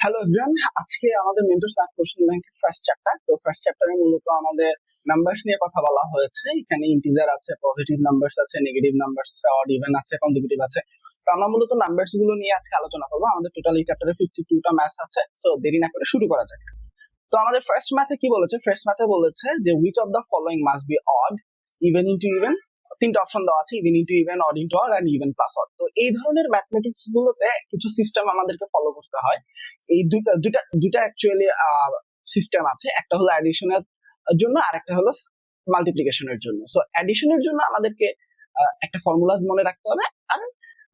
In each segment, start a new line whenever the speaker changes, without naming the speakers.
Hello everyone, আজকে আমাদের mentor start question ব্যাংকের ফার্স্ট চ্যাপ্টার। তো ফার্স্ট চ্যাপ্টারে মূলত আমাদের নাম্বারস নিয়ে কথা বলা হয়েছে। এখানে ইন্টিজার আছে, পজিটিভ নাম্বারস আছে, নেগেটিভ নাম্বারস আছে, অড ইভেন আছে, কনজিকিউটিভ আছে। তো আমরা মূলত নাম্বারস গুলো নিয়ে আজকে আলোচনা করবো। আমাদের টোটাল এই চ্যাপ্টারে 52টা ম্যাথস আছে। তো দেরি না করে শুরু করা যাক। তো আমাদের ফার্স্ট ম্যাথে কি বলেছে? ফার্স্ট ম্যাথে বলেছে যে which of the following must be odd, even into even. তিনটা অপশন দেওয়া আছে, even into even, odd into odd and even plus odd. তো এই ধরনের ম্যাথমেটিক্স গুলোতে কিছু সিস্টেম আমাদেরকে ফলো করতে হয়। এই দুইটা দুইটা দুইটা অ্যাকচুয়ালি সিস্টেম আছে। একটা হলো অ্যাডিশনের জন্য আর একটা হলো মাল্টিপ্লিকেশনের জন্য। সো অ্যাডিশনের জন্য আমাদেরকে একটা ফর্মুলাস মনে রাখতে হবে, আর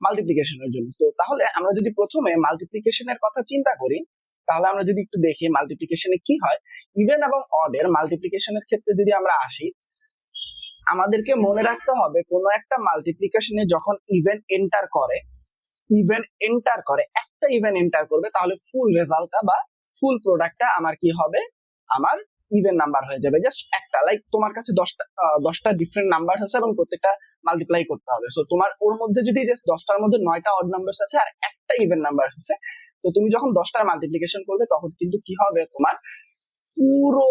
মাল্টিপ্লিকেশনের জন্য। তো তাহলে আমরা যদি প্রথমে মাল্টিপ্লিকেশনের কথা চিন্তা করি, তাহলে আমরা যদি একটু দেখি মাল্টিপ্লিকেশনে কি হয়। ইভেন এবং অড এর মাল্টিপ্লিকেশনের ক্ষেত্রে যদি আমরা আসি, আমাদেরকে মনে রাখতে হবে কোন একটা মাল্টিপ্লিকেশনে যখন ইভেন এন্টার করে, একটা ইভেন এন্টার করবে, তাহলে ফুল রেজাল্টটা বা ফুল প্রোডাক্টটা আমার কি হবে? আমার ইভেন নাম্বার হয়ে যাবে। জাস্ট একটা, লাইক তোমার কাছে 10টা ডিফারেন্ট নাম্বার আছে এবং প্রত্যেকটা মাল্টিপ্লাই করতে হবে। সো তোমার ওর মধ্যে যদি 10টার মধ্যে 9টা অড নাম্বার আছে আর একটা ইভেন নাম্বার আছে, তো তুমি যখন 10টার মাল্টিপ্লিকেশন করবে তখন কিন্তু কি হবে? তোমার পুরো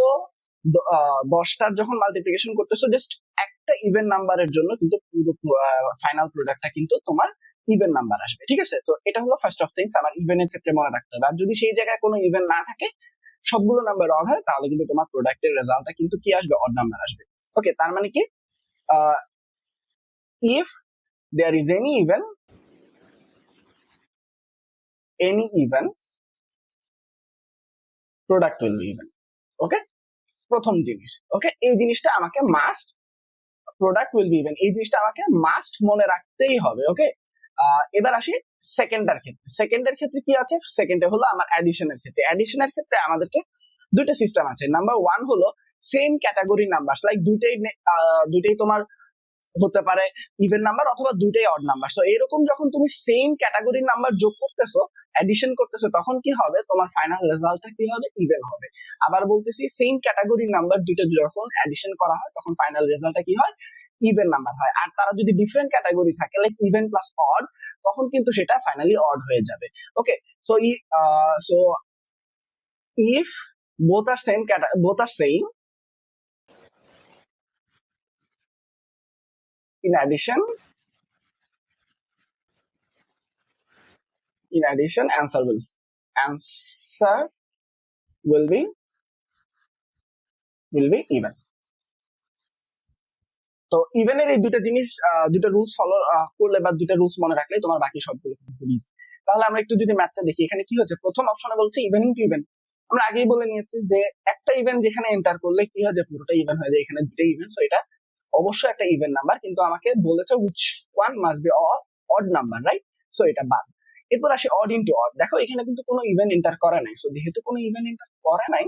10টার যখন মাল্টিপ্লিকেশন করতেছো জাস্ট একটা ইভেন নাম্বারের জন্য, কিন্তু পুরো ফাইনাল প্রোডাক্টটা কিন্তু তোমার ইভেন নাম্বার আসবে। ঠিক আছে? তো এটা হলো ফার্স্ট অফ থিংস আমার ইভেনের ক্ষেত্রে মনে রাখতে হবে। আর যদি সেই জায়গায় কোনো ইভেন না থাকে, সবগুলো নাম্বার অড হয়, তাহলে কিন্তু তোমার প্রোডাক্টের রেজাল্টটা কিন্তু কি আসবে? অড নাম্বার আসবে। ওকে, তার মানে কি, if there is any even product will be even. Okay, প্রথম জিনিস। ওকে, এই জিনিসটা আমাকে must, product will be even, এই জিনিসটা আমাকে মাস্ট মনে রাখতেই হবে। ওকে, এবার আসি সেকেন্ডের ক্ষেত্রে। সেকেন্ডের ক্ষেত্রে কি আছে? সেকেন্ডে হলো আমার অ্যাডিশনের ক্ষেত্রে। অ্যাডিশনের ক্ষেত্রে আমাদেরকে দুইটা সিস্টেম আছে। নাম্বার ওয়ান হলো সেম ক্যাটাগরি নাম্বার, লাইক দুইটাই তোমার হতে পারে ইভেন নাম্বার অথবা দুইটাই অড নাম্বার। সো এরকম যখন তুমি সেম ক্যাটাগরির নাম্বার যোগ করতেছো, অ্যাডিশন করতেছো, তখন কি হবে? তোমার ফাইনাল রেজাল্টটা কি হবে? ইভেন হবে। আবার বলতেছি, সেম ক্যাটাগরির নাম্বার দুইটা যখন অ্যাডিশন করা হয় তখন ফাইনাল রেজাল্টটা কি হয়? ইভেন নাম্বার হয়। আর তারা যদি ডিফারেন্ট ক্যাটাগরি থাকে, লাইক ইভেন প্লাস অড, তখন কিন্তু সেটা ফাইনালি অড হয়ে যাবে। Okay, so so if both are same in addition answer will be even. তো ইভেনের এই দুইটা জিনিস, দুইটা রুলস ফলো করলে বা দুইটা রুলস মনে রাখলে তোমার বাকি সবগুলো কিন্তু ইজি। তাহলে আমরা একটু যদি ম্যাথটা দেখি, এখানে কি হচ্ছে? প্রথম অপশনে বলছে ইভেন ইনটু ইভেন। আমরা আগেই বলে নিয়েছি যে একটা ইভেন যেখানে এন্টার করলে কি হয়? যে পুরোটা ইভেন হয়ে যায়। এখানে দুটো ইভেন, সো এটা অবশ্যই একটা ইভেন নাম্বার, কিন্তু আমাকে বলেছে which one must be odd number, right? So এটা বাদ। এরপর আসি অড ইনটু অড। দেখো এখানে কিন্তু কোনো ইভেন এন্টার করে নাই। সো যেহেতু কোনো ইভেন এন্টার করে নাই,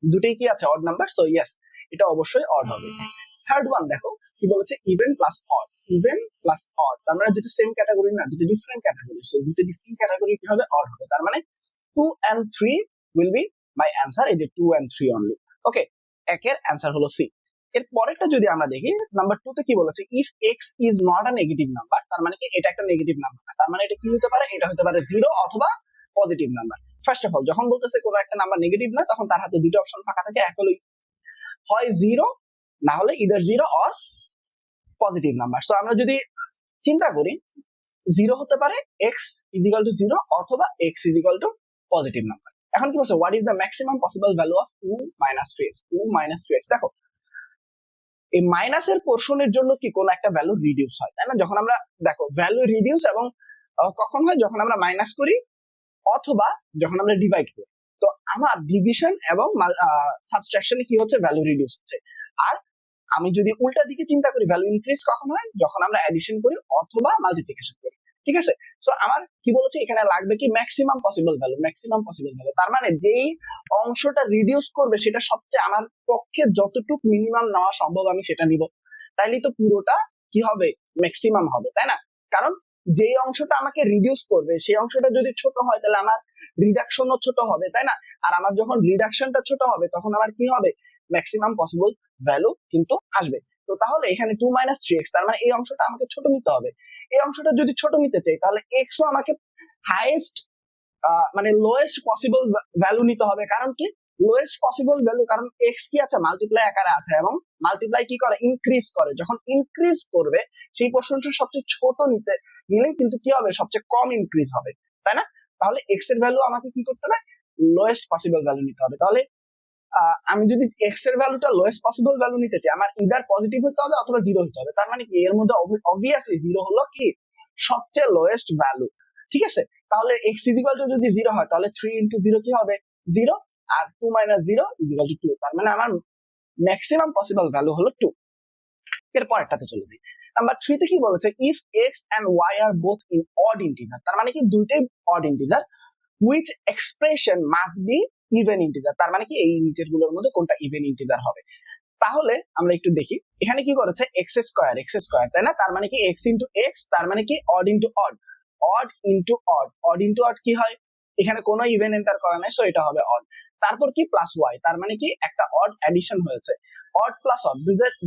দুটেই কি আছে? Odd number. সো ইয়েস, এটা অবশ্যই অড হবে। থার্ড ওয়ান দেখো কি বলেছে? Even plus odd. Even plus odd, তার মানে দুটো সেম ক্যাটাগরি না, দুটো ডিফারেন্ট ক্যাটাগরি। সো দুটো ডিফারেন্ট ক্যাটাগরি কি হবে? অড হবে। তার মানে 2 and 3 will be my answer. এই যে 2 and 3 only. ওকে, একের অ্যান্সার হলো সি। এর পরেরটা যদি আমরা দেখি, নাম্বার 2 তে কি বলেছে? If x is not a negative number, তার মানে কি এটা একটা নেগেটিভ নাম্বার না। তার মানে এটা কি হতে পারে? এটা হতে পারে 0 অথবা positive number. First of all, যখন বলতেছে কোনো একটা নাম্বার নেগেটিভ না, তখন তার হাতে দুটো অপশন ফাঁকা থাকে। এক হলো হয় 0, না হলে either 0 or positive number. So আমরা যদি চিন্তা করি, 0 হতে পারে এক্স ইজিক্যাল টু 0 অথবা x is equal to positive number. এখন কি বলছে? What is the maximum possible value of 2 minus 3x? 2 minus 3x, দেখো এই মাইনাসের পোর্শনের জন্য কি কোন একটা ভ্যালু রিডিউস হয়, তাই না? যখন আমরা, দেখো ভ্যালু রিডিউস এবং কখন হয়? যখন আমরা মাইনাস করি অথবা যখন আমরা ডিভাইড করি। তো আমার ডিভিশন এবং সাবট্রাকশনে কি হচ্ছে? ভ্যালু রিডিউস হচ্ছে। আর আমি যদি উল্টা দিকে চিন্তা করি, ভ্যালু ইনক্রিজ কখন হয়? যখন আমরা অ্যাডিশন করি অথবা মাল্টিপ্লিকেশন করি। ঠিক আছে? সো আমার কি বলেছে এখানে? লাগবে কি? Maximum possible value. Maximum possible value তার মানে যেই অংশটা রিডিউস করবে সেটা সবচেয়ে আমার পক্ষে যতটুকু মিনিমাম নেওয়া সম্ভব আমি সেটা নিব। তাইলেই তো পুরোটা কি হবে? ম্যাক্সিমাম হবে, তাই না? কারণ যেই অংশটা আমাকে রিডিউস করবে সেই অংশটা যদি ছোট হয়, তাহলে আমার রিডাকশনও ছোট হবে, তাই না? আর আমার যখন রিডাকশনটা ছোট হবে, তখন আমার কি হবে? ম্যাক্সিমাম পসিবল ভ্যালু কিন্তু আসবে। তো তাহলে এখানে 2 minus 3x, তার মানে এই অংশটা আমাকে ছোট নিতে হবে। এই অংশটা যদি ছোট নিতে চাই, তাহলে x ও আমাকে হাইয়েস্ট মানে লোয়েস্ট পসিবল ভ্যালু নিতে হবে। কারণ কি লোয়েস্ট পসিবল ভ্যালু, কারণ এক্স কি আছে মাল্টিপ্লাই আকারে আছে, এবং মাল্টিপ্লাই কি করে ইনক্রিজ করে, যখন ইনক্রিজ করবে সেই পোর্শনটা সবচেয়ে ছোট নিলেই কিন্তু কি হবে সবচেয়ে কম ইনক্রিজ হবে, তাই না? তাহলে এক্স এর ভ্যালু আমাকে কি করতে হবে লোয়েস্ট পসিবল ভ্যালু নিতে হবে। তাহলে আমি যদি এক্স এর ভ্যালুটা লোয়েস্ট পসিবল ভ্যালু নিতে চাই, আমার ইদার পজিটিভ হতে হবে অথবা জিরো হতে হবে। তার মানে কি এর মধ্যে অবভিয়াসলি জিরো হলো কি সবচেয়ে লোয়েস্ট ভ্যালু, ঠিক আছে? তাহলে এক্স ইজিক্যাল টু যদি জিরো হয় তাহলে 3 ইন্টু জিরো কি হবে জিরো, আর 2 মাইনাস জিরো ইজিক্যাল টু 2। তার মানে আমার ম্যাক্সিমাম পসিবল ভ্যালু হলো 2। এর পরেরটাতে চলে যাই। নাম্বার 3 তে কি বলেছে if x and y are both in odd integer, তার মানে কি দুইটাই odd integer, which expression must be even integer, তার মানে কি এই নিচের গুলোর মধ্যে কোনটা ইভেন ইন্টিজার হবে। তাহলে আমরা একটু দেখি এখানে কি করেছে এক্স স্কয়ার, তাই না? তার মানে কি এক্স ইন্টু এক্স, তার মানে কি odd into odd, odd into odd, odd into odd কি হয় এখানে কোনো ইভেন এন্টার করা নাই, সো এটা হবে অড। তারপর কি প্লাস ওয়াই, তার মানে কি একটা অড অ্যাডিশন হয়েছে, অড প্লাস অড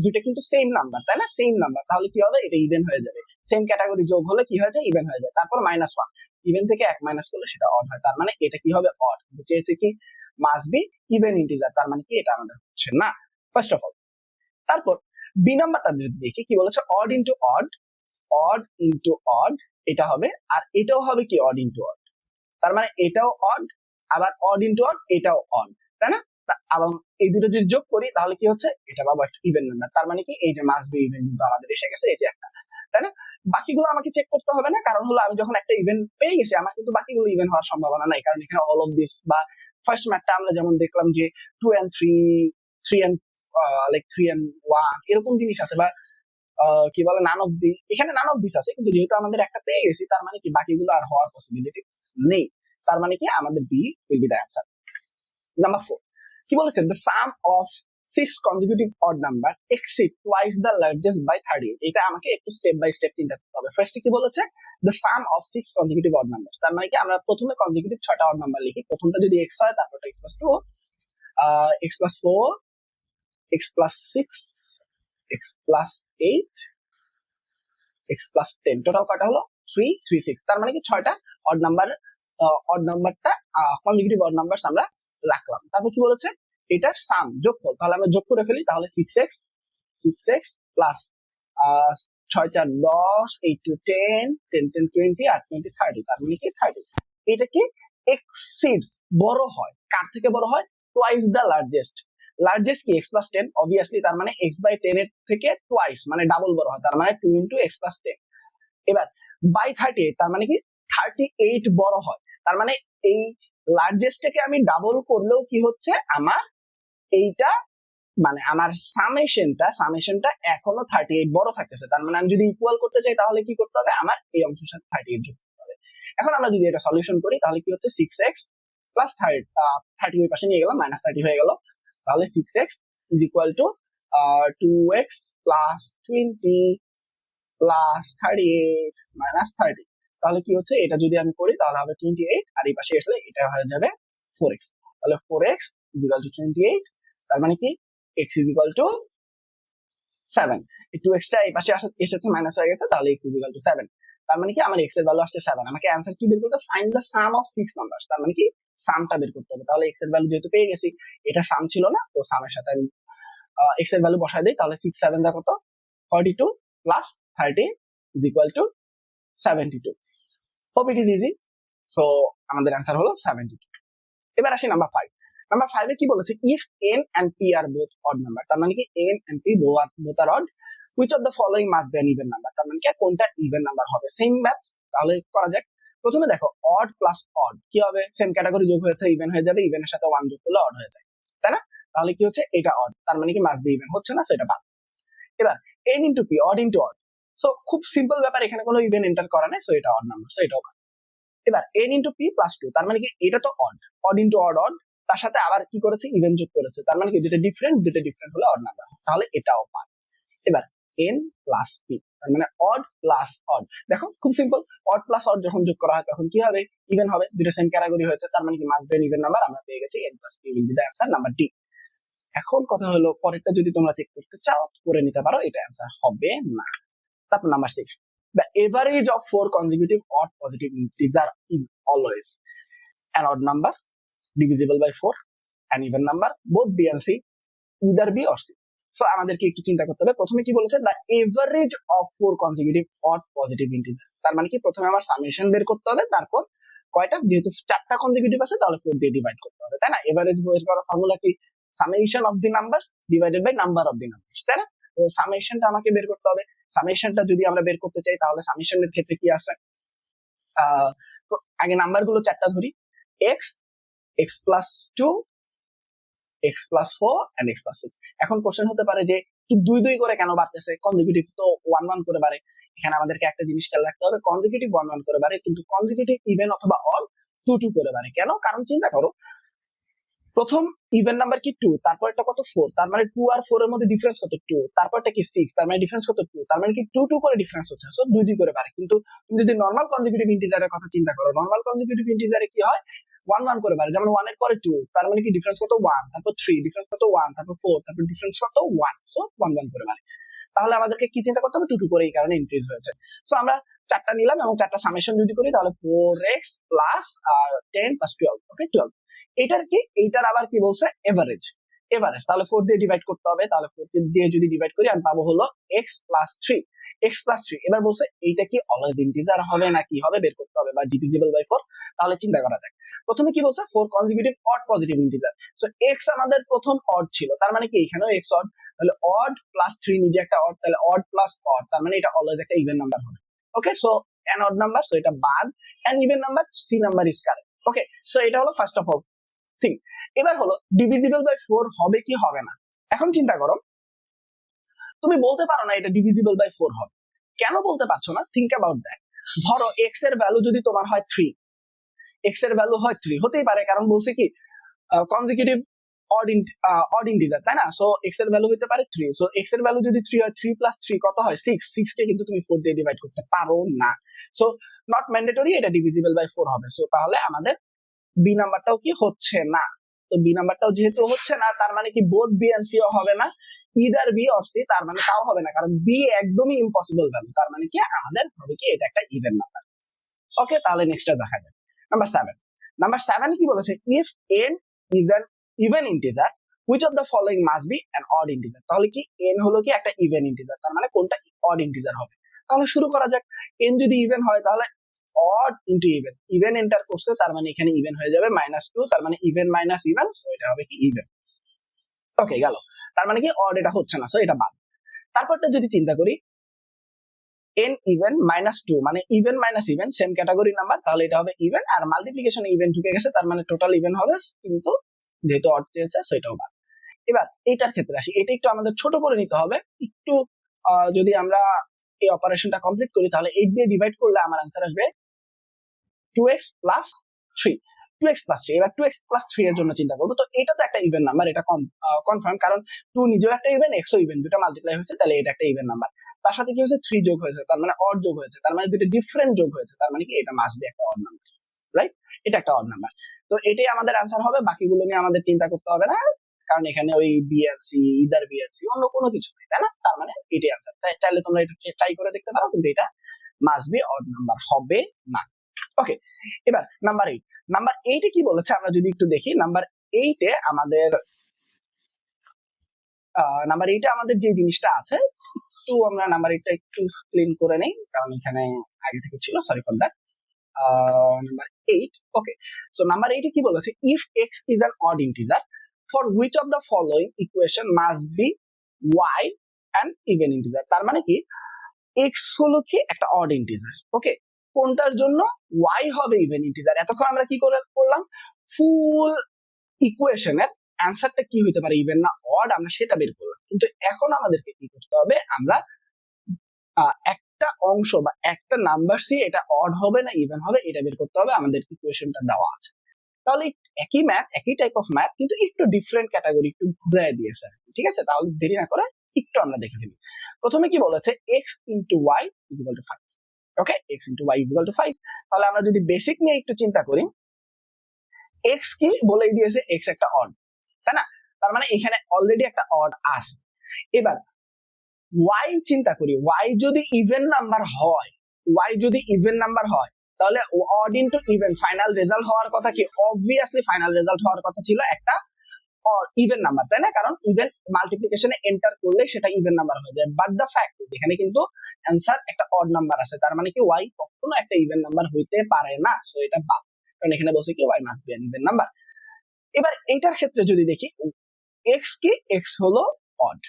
দুইটা কিন্তু সেম নাম্বার, তাই না? সেম নাম্বার, তাহলে কি হবে এটা ইভেন হয়ে যাবে। সেম ক্যাটাগরি যোগ হলে কি হয়ে যায় ইভেন হয়ে যায়। তারপর মাইনাস ওয়ান, ইভেন থেকে এক মাইনাস করলে সেটা অড হয়, তার মানে এটা কি হবে অড। চেয়েছে কি মাস্ট বি ইভেন ইন্টিজার, তার মানে কি এটা আমাদের হচ্ছে না ফার্স্ট অফ অল। তারপর বি নাম্বারটা যদি দেখি কি বলেছে odd into odd, odd into odd এটা হবে, আর এটাও হবে কি অড ইন্টু অড, তার মানে এটাও অড, আবার অড ইন্টু অড এটাও অড, তাই না? এবং এই দুটো যদি যোগ করি তাহলে কি হচ্ছে এটা পাবো একটা ইভেন নাম্বার, তার মানে কি এই যে মাস্ট বি ইভেন কিন্তু আমাদের এসে গেছে এই যে একটা, তাই না? বাকিগুলো আমাকে চেক করতে হবে না, কারণ হলো আমি যখন একটা ইভেন্ট পেয়ে গেছি আমার কিন্তু বাকিগুলো ইভেন্ট হওয়ার সম্ভাবনা নাই, কারণ এখানে অল অফ দিস বা ফার্স্ট ম্যাথটা আমরা যেমন দেখলাম যে 2 and 3, 3 and লাইক 3 and 1 এরকম জিনিস আছে, বা কি বলে নান অফ দি, এখানে নান অফ দিস আছে, কিন্তু যেহেতু আমাদের একটা পেয়ে গেছি তার মানে কি বাকিগুলো আর হওয়ার পসিবিলিটি নেই, তার মানে কি আমাদের B will be the answer. Number 4 কি বলেছে the sum of 6 consecutive odd number exceed twice the largest by 38। এটা আমাকে একটু স্টেপ বাই স্টেপ চিন্তা করতে হবে। ফার্স্টে কি বলেছে the sum of 6 consecutive odd numbers, তার মানে কি আমরা প্রথমে কনজিকিউটিভ 6টা অড নাম্বার লিখি, প্রথমটা যদি x হয় তারপরটা x + 2, x + 4, x + 6, x + 8, x + 10, total কয়টা হলো 3 3 6, তার মানে কি 6টা অড নাম্বার, অড নাম্বারটা কনজিকিউটিভ অড নাম্বারস আমরা রাখলাম। তারপর কি বলেছে এটার সাম যোগফল, তাহলে আমরা যোগ করে ফেলি, তাহলে 6x প্লাস 6 4 10, 8 2 10, 10 10 20 আর 20 30, তার মানে কি 30। এটা কি এক্সিডস বড় হয়, কার থেকে বড় হয় টুয়াইস দ্য লার্জেস্ট, লার্জেস্ট কি x + 10 অবভিয়াসলি, তার মানে x/10 এর থেকে টুয়াইস মানে ডাবল বড় হয়, তার মানে 2 × x + 10। এবার বাই 38, তার মানে কি 38 বড় হয়, তার মানে এই লার্জেস্টটাকে আমি ডাবল করলেও কি হচ্ছে আমার এইটা মানে আমার সামেশনটা এখনো 38 বড় থাকতেছে, তার মানে আমি যদি ইকুয়াল করতে চাই তাহলে কি করতে হবে আমার এই অংশের সাথে 38 যোগ করতে হবে। এখন আমরা যদি এটা সলিউশন করি তাহলে কি হচ্ছে 6x প্লাস 30 ওই পাশে নিয়ে গেলাম -30 হয়ে গেল, তাহলে 6x is equal to 2x plus 20 plus 38 minus 30, তাহলে কি হচ্ছে এটা যদি আমি করি তাহলে হবে 28, আর এই পাশে আসলে এটা হয়ে যাবে 4x, তাহলে 4x is equal to 28, তার মানে কি x is equal to 7, এই 2x টা এই পাশে এসেছে মাইনাস হয়ে গেছে, তাহলে x is equal to 7, তার মানে কি আমার x এর ভ্যালু আসছে 7। আমাকে অ্যানসার কি বের করতে হবে find the sum of 6 numbers, তার মানে কি সামটা বের করতে হবে। তাহলে x এর ভ্যালু যেহেতু পেয়ে গেছি, এটা সাম ছিল না, তো সামের সাথে আমি x এর ভ্যালু বসাই দেই, তাহলে 6 7 দা কত 42 plus 30 is equal to 72। hope it is easy, so আমাদের অ্যানসার হলো 72। এবার আসি নাম্বার 5। নাম্বার 5 এ কি বলেছে if n and p are both odd number, তার মানে কি n and p both are odd, which of the following must be an even number, তার মানে কি কোনটা ইভেন নাম্বার হবে। সেম ম্যাথ তাহলে করা যাক। প্রথমে দেখো odd প্লাস odd কি হবে, সেম ক্যাটাগরি যোগ হয়েছে ইভেন হয়ে যাবে, ইভেনের সাথে 1 যোগ করলে odd হয়ে যায়, তাই না? তাহলে কি হচ্ছে এটা odd, তার মানে কি মাস্ট বি ইভেন, হচ্ছে না সেটা বাদ। এবার n into p, odd into odd, so খুব সিম্পল ব্যাপার, এখানে কোনো ইভেন এন্টার করা নাই, সো এটা odd নাম্বার, সো এটাও বাদ। এবার n into p plus 2, তার মানে কি এটা তো odd, odd into odd odd, তার সাথে আবার কি করেছে ইভেন যোগ করেছে, তার মানে কি দুটো ডিফারেন্ট হলে odd নাম্বার, তাহলে এটাও বাদ। এবার n plus p, তার মানে odd plus odd, দেখো খুব সিম্পল, odd plus odd যখন যোগ করা হয় তখন কি হবে ইভেন হবে, দুটো সেম ক্যাটাগরি হয়েছে, তার মানে কি মাস্ট বি ইভেন নাম্বার, আমরা পেয়ে গেছি n plus p will be the answer, number D. এখন কথা হলো পরেরটা যদি তোমরা চেক করতে চাও করে নিতে পারো, এটা অ্যান্সার হবে না। তারপর number 6, the average of 4 consecutive odd positive integers is always, an odd number divisible by 4, an even number both b and c, either b or c. So আমাদেরকে একটু চিন্তা করতে হবে। প্রথমে কি বলেছে, the average of 4 consecutive odd positive integer. তার মানে কি প্রথমে আমার সামেশন বের করতে হবে, তারপর কয়টা, যেহেতু 4টা কনজিকিউটিভ আছে তাহলে 4 দিয়ে ডিভাইড করতে হবে, তাই না? এভারেজ বের করার ফর্মুলা কি, summation of the numbers divided by number of the numbers, তাই না? তো সামেশনটা আমাকে বের করতে হবে। সামেশনটা যদি আমরা বের করতে চাই তাহলে সামেশনের ক্ষেত্রে কি আছে, তো আগে নাম্বার গুলো 4টা ধরি, x, x plus 2, x plus 4 and x plus 6। এখন কোশ্চেন হতে পারে যে দুই দুই করে কেন বাড়তেছে, কনজিকিউটিভ তো 1 1 করে বাড়ে। এখানে আমাদেরকে একটা জিনিস খেয়াল রাখতে হবে, কনজিকিউটিভ 1 1 করে বাড়ে কিন্তু কনজিকিউটিভ ইভেন অথবা অড 2 2 করে বাড়ে। কেন? কারণ চিন্তা করো, প্রথম ইভেন নাম্বার কি 2, তারপর একটা কত 4, তার মানে 2 আর 4 এর মধ্যে ডিফারেন্স কত 2, তারপরটা কি 6, তার মানে ডিফারেন্স কত 2, তার মানে কি 2 2 করে ডিফারেন্স হচ্ছে, সো 2 2 করে বাড়ে। কিন্তু তুমি যদি নরমাল কনজিকিউটিভ ইন্টিজারের কথা চিন্তা করো, নরমাল কনজিকিউটিভ ইন্টিজারে কি হয়, 1 1 করে বাড়ে। যেমন 1 এর পরে 2, তার মানে কি ডিফারেন্স কত 1, তারপর 3, ডিফারেন্স কত 1, তারপর 4, তারপর ডিফারেন্স কত 1, সো 1 1 করে বাড়ে। তাহলে আমাদেরকে কি চিন্তা করতে হবে, 2 2 করে এই কারণে ইনক্রিজ হয়েছে। সো আমরা 4টা নিলাম এবং 4টা সামেশন যদি করি তাহলে 4x প্লাস 10 প্লাস 12, ওকে 12। এটার কি, এইটার আবার কি বলছে, এভারেজ। এভারেজ তাহলে 4 দিয়ে ডিভাইড করতে হবে, তাহলে 4 দিয়ে যদি ডিভাইড করি আমি পাবো হলো x প্লাস 3, x প্লাস 3। এবার বলছে এইটা কি অলওয়েজ ইন্টিজার হবে না কি হবে বের করতে হবে, বা ডিভিজিবল বাই 4। তাহলে চিন্তা করা যাক, প্রথমে কি বলছে, 4 consecutive odd positive integer. So x আমাদের প্রথম অড ছিল, তার মানে কি এখানেও x অড, তাহলে অড প্লাস 3 নিজে একটা অড, তাহলে অড প্লাস অড, তার মানে এটা অলওয়েজ একটা ইভেন নাম্বার হবে। Okay, so an odd number, so এটা বাদ, an even number, c number is correct. Okay, so এটা হলো ফার্স্ট অফ অল থিং। এবার হলো ডিভিজিবল বাই 4 হবে কি হবে না। এখন চিন্তা করো, তুমি বলতে পারো না এটা ডিভিজিবল বাই 4 হবে। কেন বলতে পারছো না, থিঙ্ক অ্যাবাউট দ্যাট। ধরো x এর ভ্যালু যদি তোমার হয় 3, x এর ভ্যালু হয় 3, হতেই পারে, কারণ বলছে কি কনজিকিউটিভ অড ইন্টিজার, তাই না? সো x এর ভ্যালু হতে পারে 3, সো x এর ভ্যালু যদি 3 হয়, 3 প্লাস 3 কত হয় 6, 6 কে কিন্তু তুমি 4 দিয়ে ডিভাইড করতে পারো না। সো নট ম্যান্ডেটরি এটা ডিভিজিবল বাই 4 হবে। সো তাহলে আমাদের বি নাম্বারটাও কি হচ্ছে না। তো বি নাম্বারটাও যেহেতু হচ্ছে না, তার মানে কি বোথ বি এন্ড সি হবে না, ইদার বি অর সি, তার মানে তাও হবে না, কারণ বি একদমই ইম্পসিবল ভ্যালু। তার মানে কি আমাদের হবে কি এটা একটা ইভেন নাম্বার। ওকে, তাহলে নেক্সটটা দেখা যাক। নাম্বার 7, নাম্বার 7 কি বলেছে, if n is an even integer which of the following must be an odd integer। তাহলে কি n হলো কি একটা ইভেন ইন্টিজার, তার মানে কোনটা অড ইন্টিজার হবে। তাহলে শুরু করা যাক, n যদি ইভেন হয় তাহলে odd into even, even enter করছে তার মানে এখানে ইভেন হয়ে যাবে -2, তার মানে ইভেন মাইনাস ইভেন, সো এটা হবে কি ইভেন। ওকে, গেল, তার মানে কি অড এটা হচ্ছে না, সো এটা বাদ। তারপরটা যদি চিন্তা করি, n ইভেন -2 মানে even minus even, same category number, তাহলে এটা হবে ইভেন, আর মাল্টিপ্লিকেশনে ইভেন ঢুকে গেছে তার মানে টোটাল ইভেন হবে, কিন্তু যেহেতু অড চেয়েছে সো এটাও বাদ। এবার এটার ক্ষেত্রে আসি, এটা একটু আমাদের ছোট করে নিতে হবে একটু। যদি আমরা এই অপারেশনটা কমপ্লিট করি তাহলে 8 দিয়ে ডিভাইড করলে আমার आंसर আসবে 2x plus 3, 2x plus 3। এবার 2x plus 3 এর জন্য চিন্তা করব, তো এটা তো একটা ইভেন নাম্বার, এটা কনফার্ম, কারণ 2 নিজেও একটা ইভেন, x ও ইভেন, দুটো মাল্টিপ্লাই হয়েছে, তাহলে এটা একটা ইভেন নাম্বার। তার সাথে কি হয়েছে, 3 যোগ হয়েছে, তার মানে অড যোগ হয়েছে, তার মানে দুটো ডিফারেন্ট যোগ হয়েছে, তার মানে কি এটা মাস্ট বি একটা অড নাম্বার, রাইট? এটা একটা অড নাম্বার। তো এটাই আমাদের आंसर হবে, বাকিগুলো নিয়ে আমাদের চিন্তা করতে হবে না, কারণ এখানে ওই বি আর সি, ইদার বি আর সি, অন্য কোনো কিছু নেই, তাই না? তার মানে এটাই आंसर। চাইলে তোমরা এটা ট্রাই করে দেখতে পারো, কিন্তু এটা মাস্ট বি অড নাম্বার হবে না। ওকে, এবার নাম্বার 8, নাম্বার 8 এ কি বলেছে আমরা যদি একটু দেখি। নাম্বার 8 এ আমাদের যে জিনিসটা আছে, একটু আমরা নাম্বার 8টা একটু ক্লিন করে নেই, কারণ এখানে আগে থেকে ছিল, sorry for that. Number 8, okay, so number 8 এ কি বলেছে, if x is an odd integer for which of the following equation must be y an even integer। তার মানে কি x হলো কি একটা অড ইন্টিজার, ওকে, কোনটার জন্য y হবে ইভেন ইন্টিজার। এতক্ষণ আমরা কি করলাম, ফুল ইকুয়েশনের অ্যানসারটা কি হতে পারে, ইভেন না অড, আমরা সেটা বের করলাম। কিন্তু এখন আমাদেরকে কি করতে হবে, আমরা একটা অংশ বা একটা নাম্বার সি এটা অড হবে না ইভেন হবে এটা বের করতে হবে, আমাদের ইকুয়েশনটা দেওয়া আছে। তাহলে একই ম্যাথ, একই টাইপ অফ ম্যাথ, কিন্তু একটু ডিফারেন্ট ক্যাটাগরি, একটু ঘুরে দিয়েছে, ঠিক আছে? তাহলে দেরি না করে একটু আমরা দেখে ফেলি। প্রথমে কি বলেছে, x into y is equal to 5, okay, x into y is equal to 5। তাহলে আমরা যদি বেসিক নিয়ে একটু চিন্তা করি, x কি বলেই দিয়েছে, x একটা অড, তাই না? তার মানে এখানে অলরেডি একটা অড আছে। এবার y চিন্তা করি, y যদি ইভেন নাম্বার হয়, তাহলে odd into even final result হওয়ার কথা কি, অবভিয়াসলি ফাইনাল রেজাল্ট হওয়ার কথা ছিল একটা ইভেন নাম্বার, তাই না? কারণ ইভেন মাল্টিপ্লিকেশনে এন্টার করলে সেটা ইভেন নাম্বার হয়ে যায়। বাট দ্য ফ্যাক্ট এখানে কিন্তু অ্যান্সার একটা অড নাম্বার আছে, তার মানে কি ওয়াই কখনো একটা ইভেন নাম্বার হইতে পারে না, সো এটা বাদ। কারণ এখানে বলছে কি y must be an even number. এবার এইটার ক্ষেত্রে যদি দেখি, এক্স কি, এক্স হলো অড,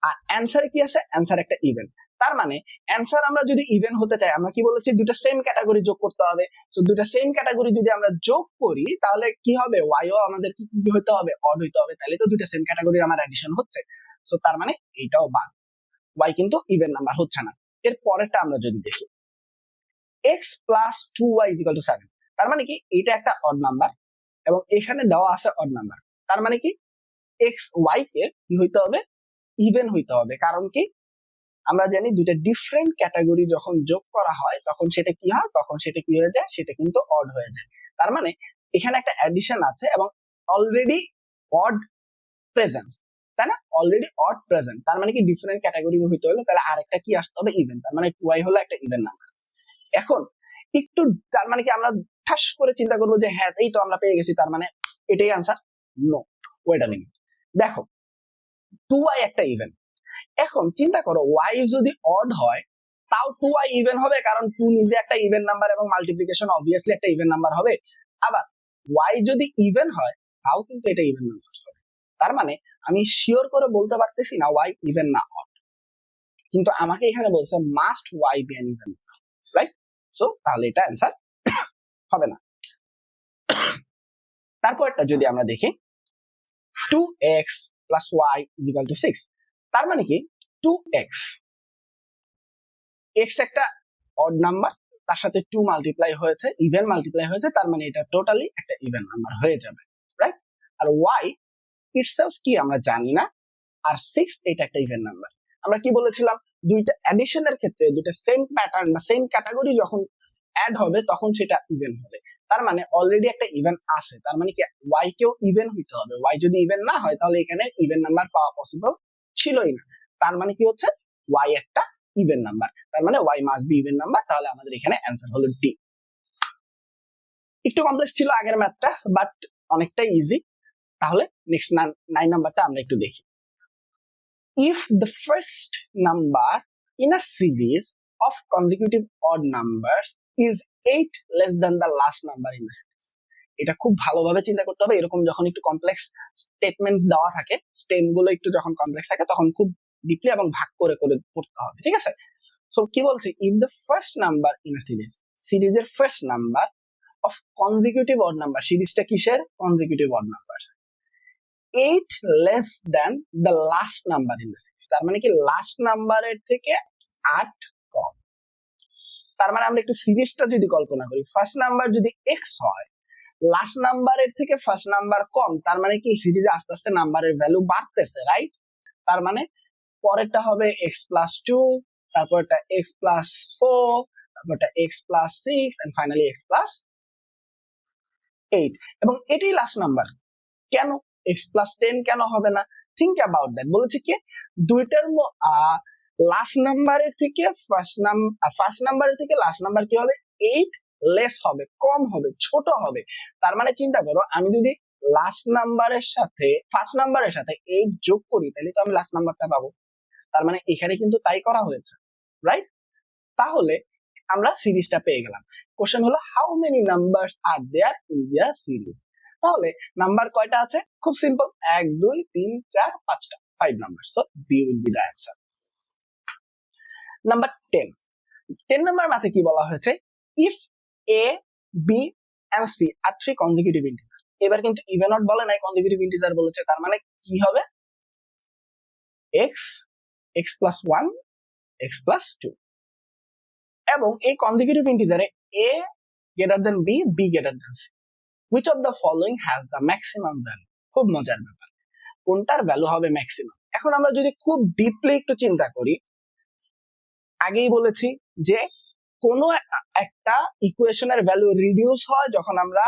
আর অ্যান্সারে কি আছে, অ্যান্সার একটা ইভেন। তার মানে অ্যান্সার আমরা যদি ইভেন হতে চাই, আমরা কি বলেছি, দুটো সেম ক্যাটাগরি যোগ করতে হবে। তো দুটো সেম ক্যাটাগরি যদি আমরা যোগ করি তাহলে কি হবে, ওয়াইও আমাদের কি হতে হবে, অড হইতে হবে। তাহলে তো দুটো সেম ক্যাটাগরির আমার অ্যাডিশন হচ্ছে, সো তার মানে এইটাও বাদ, ওয়াই কিন্তু ইভেন নাম্বার হচ্ছে না। এর পরেরটা আমরা যদি দেখি, x plus 2y equal to 7, তার মানে কি এটা একটা অড নাম্বার এবং এখানে দেওয়া আছে অড নাম্বার। তার মানে কি এক্স ওয়াই কে কি হইতে হবে, ইভেন হইতে হবে। কারণ কি আমরা জানি দুইটা ডিফারেন্ট ক্যাটাগরি যখন যোগ করা হয় তখন সেটা কি হয়, তখন সেটা কি হয়ে যায়, সেটা কিন্তু অড হয়ে যায়। তার মানে এখানে একটা অ্যাডিশন আছে এবং অলরেডি অড প্রেজেন্ট, তাই না? অলরেডি অড প্রেজেন্ট, তার মানে কি ডিফারেন্ট ক্যাটাগরি হইতে হলে তাহলে আরেকটা কি আসতে হবে, ইভেন। তার মানে 2y হলো একটা ইভেন নাম্বার। এখন একটু, তার মানে কি আমরা ঠাস করে চিন্তা করবো যে হ্যাঁ এই তো আমরা পেয়ে গেছি, তার মানে এটাই answer? No, wait a minute. দেখো 2y একটা ইভেন, এখন চিন্তা করো y যদি অড হয় তাও 2y ইভেন হবে, কারণ 2 নিজে একটা ইভেন নাম্বার এবং মাল্টিপ্লিকেশন অবভিয়াসলি একটা ইভেন নাম্বার হবে। আবার y যদি ইভেন হয় তাও কিন্তু এটা ইভেন নাম্বার হবে। তার মানে আমি শিওর করে বলতে পারতেছি না y ইভেন না অড, কিন্তু আমাকে এখানে বলছে must y B an even, right? So তাহলে এটা অ্যান্সার হবে না। তারপরটা যদি আমরা দেখি, 2x plus y is equal to 6, তার মানে কি 2x, x একটা অড নাম্বার, তার সাথে 2 মাল্টিপ্লাই হয়েছে, ইভেন মাল্টিপ্লাই হয়েছে, তার মানে এটা টোটালি একটা ইভেন নাম্বার হয়ে যাবে, রাইট? আর y ইটসেলফ কি আমরা জানি না, আর 6 এটা একটা ইভেন নাম্বার। আমরা কি বলেছিলাম, দুইটা অ্যাডিশনের ক্ষেত্রে দুইটা সেম প্যাটার্ন বা সেম ক্যাটাগরি যখন অ্যাড হবে তখন সেটা ইভেন হবে। তার মানে অলরেডি একটা ইভেন আছে, তার মানে কি y কেও ইভেন হইতে হবে। y যদি ইভেন না হয় তাহলে এখানে ইভেন নাম্বার পাওয়া পসিবল ছিলই না। তার মানে কি হচ্ছে, y একটা ইভেন নাম্বার, তার মানে y must be even number. তাহলে আমাদের এখানে অ্যান্সার হলো ডি। একটু কমপ্লেক্স ছিল আগের ম্যাথটা, বাট অনেকটা ইজি। তাহলে নেক্সট 9 নাম্বারটা আমরা একটু দেখি। If the first number in a series of consecutive odd numbers is 8 less than the last number in the series, এটা খুব ভালোভাবে চিন্তা করতে হবে। এরকম যখন একটু কমপ্লেক্স স্টেটমেন্ট দেওয়া থাকে, স্টেম গুলো একটু যখন কমপ্লেক্স থাকে তখন খুব ডিপলি এবং ভাগ করে করে পড়তে হবে, ঠিক আছে? সো কি বলছে, if the first number in a series, সিরিজের first number of consecutive odd number, সিরিজটা কিসের, consecutive odd number, 8 less than the last number in the series, তার মানে কি লাস্ট নাম্বারের থেকে 8 কম। তার মানে আমরা একটু সিরিজটা যদি কল্পনা করি, ফার্স্ট নাম্বার যদি x হয়, লাস্ট নাম্বারের থেকে ফার্স্ট নাম্বার কম, তার মানে কি সিরিজে আস্তে আস্তে নাম্বারের ভ্যালু বাড়তেছে, রাইট? তার মানে পরেরটা হবে x প্লাস 2, তারপরটা x প্লাস 4, তারপরটা x plus 6 and finally x plus 8, এবং এটাই লাস্ট নাম্বার। কেন x প্লাস 10 কেন হবে না? Think about that. বলেছে কি দুইটার লাস্ট নাম্বারের থেকে ফার্স্ট নাম্বারের থেকে লাস্ট নাম্বার কি হবে, 8 লেস হবে, কম হবে, ছোট হবে। তার মানে চিন্তা করো, আমি যদি লাস্ট নাম্বারের সাথে ফার্স্ট নাম্বারের সাথে 8 যোগ করি তাহলে তো আমি লাস্ট নাম্বারটা পাবো। তার মানে এখানে কিন্তু তাই করা হয়েছে, রাইট? তাহলে আমরা সিরিজটা পেয়ে গেলাম। কোশ্চেন হলো how many numbers are there in their series. তাহলে নাম্বার কয়টা আছে? খুব সিম্পল, 1 2 3 4 5টা, 5 number. So B will be the answer. Number 10 number ম্যাথে কি বলা হয়েছে, ইফ a b and c are 3 consecutive integer. এবার কিন্তু ইভেন অড বলে নাই, কনজিকিউটিভ ইন্টিজার বলেছে। তার মানে কি হবে, x x plus 1 x plus 2, এবং এই consecutive ইন্টিজারে a greater than b, b greater than c, which of the following has the maximum value? খুব মজার ব্যাপার, কোনটার ভ্যালু হবে ম্যাক্সিমাম। এখন আমরা যদি খুব ডিপলি একটু চিন্তা করি, আগেই বলেছি যে কোনো একটা ইকুয়েশনের ভ্যালু রিডিউস হয় যখন আমরা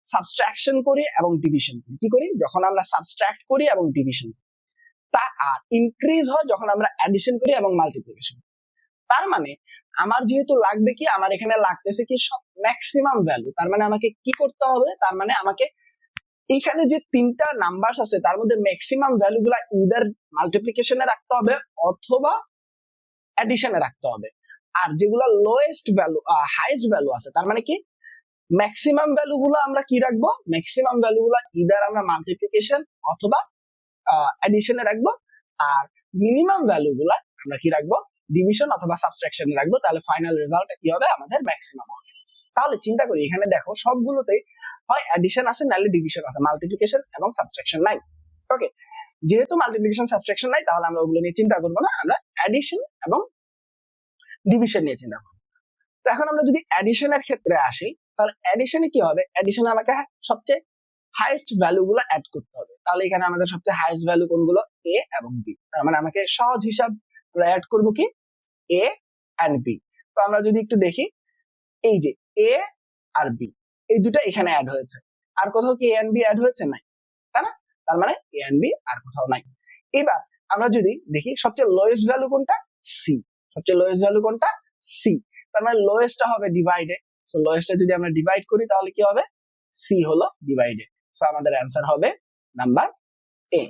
সাবট্রাকশন করি এবং ডিভিশন করি। কি করি? যখন আমরা সাবট্রাক্ট করি এবং ডিভিশন করি। তা আর ইনক্রিজ হয় যখন আমরা অ্যাডিশন করি এবং মাল্টিপ্লিকেশন করি। তার মানে আমার যেহেতু লাগবে কি, আমার এখানে লাগতেছে কি সব ম্যাক্সিমাম ভ্যালু, তার মানে আমাকে কি করতে হবে, তার মানে আমাকে এখানে যে তিনটা নাম্বার আছে তার মধ্যে ম্যাক্সিমাম ভ্যালু গুলা ইদার মাল্টিপ্লিকেশনে রাখতে হবে অথবা অ্যাডিশনে রাখতে হবে। আর যেগুলা লোয়েস্ট ভ্যালু হাইয়েস্ট ভ্যালু আছে তার মানে কি ম্যাক্সিমাম ভ্যালু গুলো আমরা কি রাখবো, ম্যাক্সিমাম ভ্যালু গুলা ইদার আমরা মাল্টিপ্লিকেশন অথবা অ্যাডিশনে রাখবো, আর মিনিমাম ভ্যালু গুলা আমরা কি রাখবো, ডিভিশন অথবা সাবট্রাকশনে রাখবো। তাহলে ফাইনাল রেজাল্ট কি হবে, আমাদের ম্যাক্সিমাম হবে। তাহলে চিন্তা করি এখানে দেখো সবগুলোতেই হয় অ্যাডিশন আছে নাহলে ডিভিশন আছে, মাল্টিপ্লিকেশন এবং সাবট্রাকশন নাই। ওকে, যেহেতু মাল্টিপ্লিকেশন সাবট্রাকশন নাই তাহলে আমরা ওগুলো নিয়ে চিন্তা করবো না, আমরা অ্যাডিশন এবং ডিভিশন নিয়ে চিন্তা করবো। তো এখন আমরা যদি অ্যাডিশনের ক্ষেত্রে আসি, তাহলে অ্যাডিশনে কি হবে, অ্যাডিশনে আমাকে সবচেয়ে হাইয়েস্ট ভ্যালু গুলো অ্যাড করতে হবে। তাহলে এখানে আমাদের সবচেয়ে হাইয়েস্ট ভ্যালু কোনগুলো, এ এবং বি। তার মানে আমাকে সহজ হিসাব অ্যাড করবো কি, এ এন্ড বি। তো আমরা যদি একটু দেখি, এই যে এ আর বি এই দুটো এখানে অ্যাড হয়েছে, আর কোথাও কি এ এন্ড বি অ্যাড হয়েছে, নাই, তাই না? তার মানে এ এন্ড বি আর কোথাও নাই। এবার আমরা যদি দেখি সবচেয়ে লোয়েস্ট ভ্যালু কোনটা, সি। সবচেয়ে লোয়েস্ট ভ্যালু কোনটা, সি। তার মানে লোয়েস্টটা হবে ডিভাইডে, তো লোয়েস্টটা যদি আমরা ডিভাইড করি তাহলে কি হবে, সি হলো ডিভাইডে। সো আমাদের অ্যান্সার হবে নাম্বার এ।